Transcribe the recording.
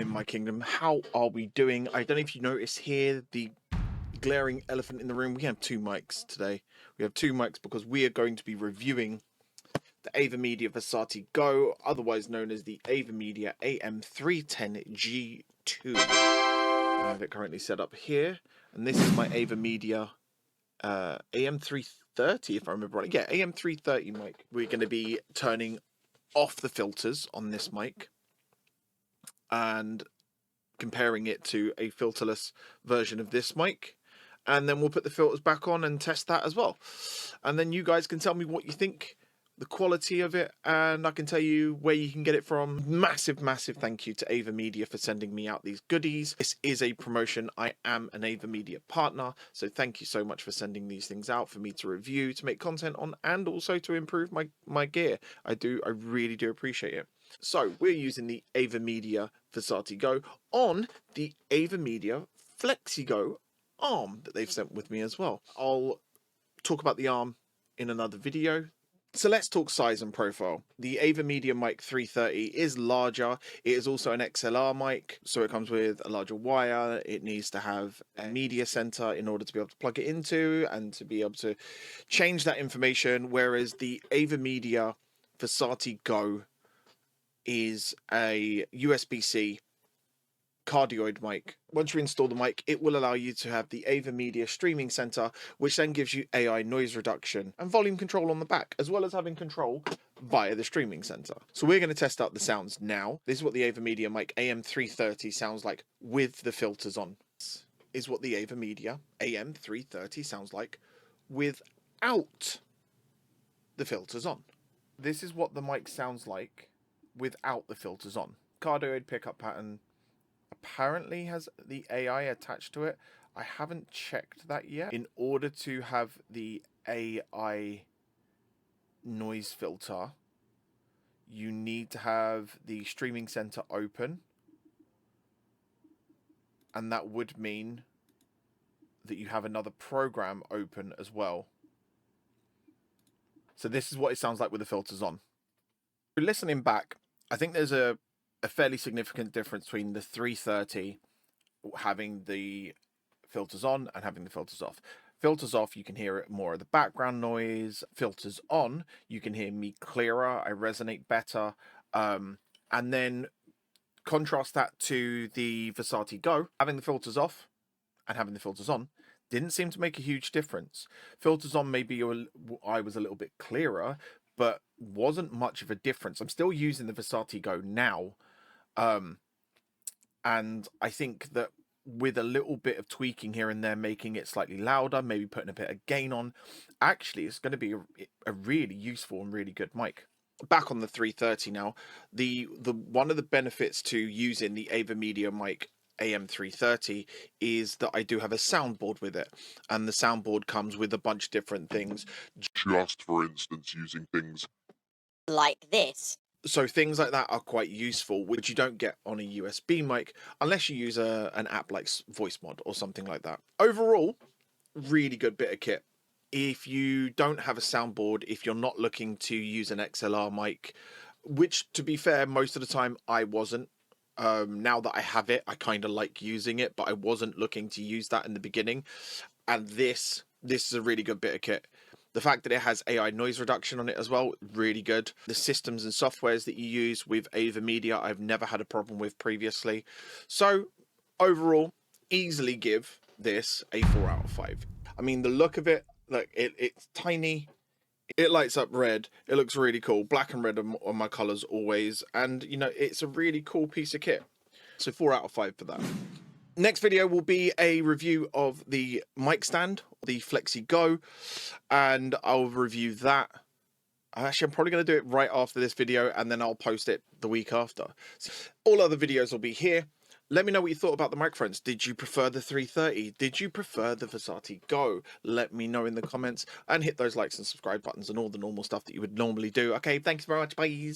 morning, my kingdom. How are we doing? I don't know if you notice here the glaring elephant in the room. We have two mics today. We have two mics because we are going to be reviewing the Avermedia Versati Go, otherwise known as the Avermedia AM330 G2. I have it currently set up here, and this is my Avermedia AM330, if I remember right. Yeah, AM330 mic. We're going to be turning off the filters on this mic and comparing it to a filterless version of this mic, and then we'll put the filters back on and test that as well, and then you guys can tell me what you think, the quality of it, and I can tell you where you can get it from. Massive thank you to Avermedia for sending me out these goodies. This is a promotion. I am an Avermedia partner, so thank you so much for sending these things out for me to review, to make content on, and also to improve my gear. I really do appreciate it. So we're using the Avermedia Versati Go on the Avermedia Flexi Go arm that they've sent with me as well. I'll talk about the arm in another video. So let's talk size and profile. The Avermedia mic 330 is larger. It is also an XLR mic, so it comes with a larger wire. It needs to have a media center in order to be able to plug it into and to be able to change that information, whereas the Avermedia Versati Go is a USB-C cardioid mic. Once you install the mic, it will allow you to have the Avermedia streaming center, which then gives you AI noise reduction and volume control on the back, as well as having control via the streaming center. So we're going to test out the sounds now. This is what the Avermedia mic AM330 sounds like with the filters on. This is what the Avermedia AM330 sounds like without the filters on. This is what the mic sounds like without the filters on. Cardioid pickup pattern apparently has the AI attached to it. I haven't checked that yet. In order to have the AI noise filter, you need to have the streaming center open, and that would mean that you have another program open as well. So this is what it sounds like with the filters on. Listening back, I think there's a fairly significant difference between the 330 having the filters on and having the filters off. Filters off, you can hear it more of the background noise. Filters on, you can hear me clearer. I resonate better. And then contrast that to the Versati Go. Having the filters off and having the filters on didn't seem to make a huge difference. Filters on, maybe I was a little bit clearer, but wasn't much of a difference. I'm still using the Versati Go now. And I think that with a little bit of tweaking here and there, making it slightly louder, maybe putting a bit of gain on, actually it's going to be a really useful and really good mic. Back on the 330 now, the one of the benefits to using the Avermedia mic AM330 is that I do have a soundboard with it, and the soundboard comes with a bunch of different things. Just for instance, using things like this. So things like that are quite useful, which you don't get on a USB mic unless you use an app like VoiceMod or something like that. Overall, really good bit of kit. If you don't have a soundboard, if you're not looking to use an XLR mic, which to be fair, most of the time I wasn't. Now that I have it, I kind of like using it, but I wasn't looking to use that in the beginning. And this is a really good bit of kit. The fact that it has AI noise reduction on it as well, really good. The systems and softwares that you use with Avermedia, I've never had a problem with previously. So overall, easily give this a 4 out of 5. I mean, the look of it, like it's tiny. It lights up red. It looks really cool. Black and red are my colors always. And, you know, it's a really cool piece of kit. So 4 out of 5 for that. Next video will be a review of the mic stand, the Flexi Go, and I'll review that. Actually, I'm probably going to do it right after this video, and then I'll post it the week after. So all other videos will be here. Let me know what you thought about the microphones. Did you prefer the 330? Did you prefer the Versati Go? Let me know in the comments, and hit those likes and subscribe buttons and all the normal stuff that you would normally do. Okay, thanks very much. Bye.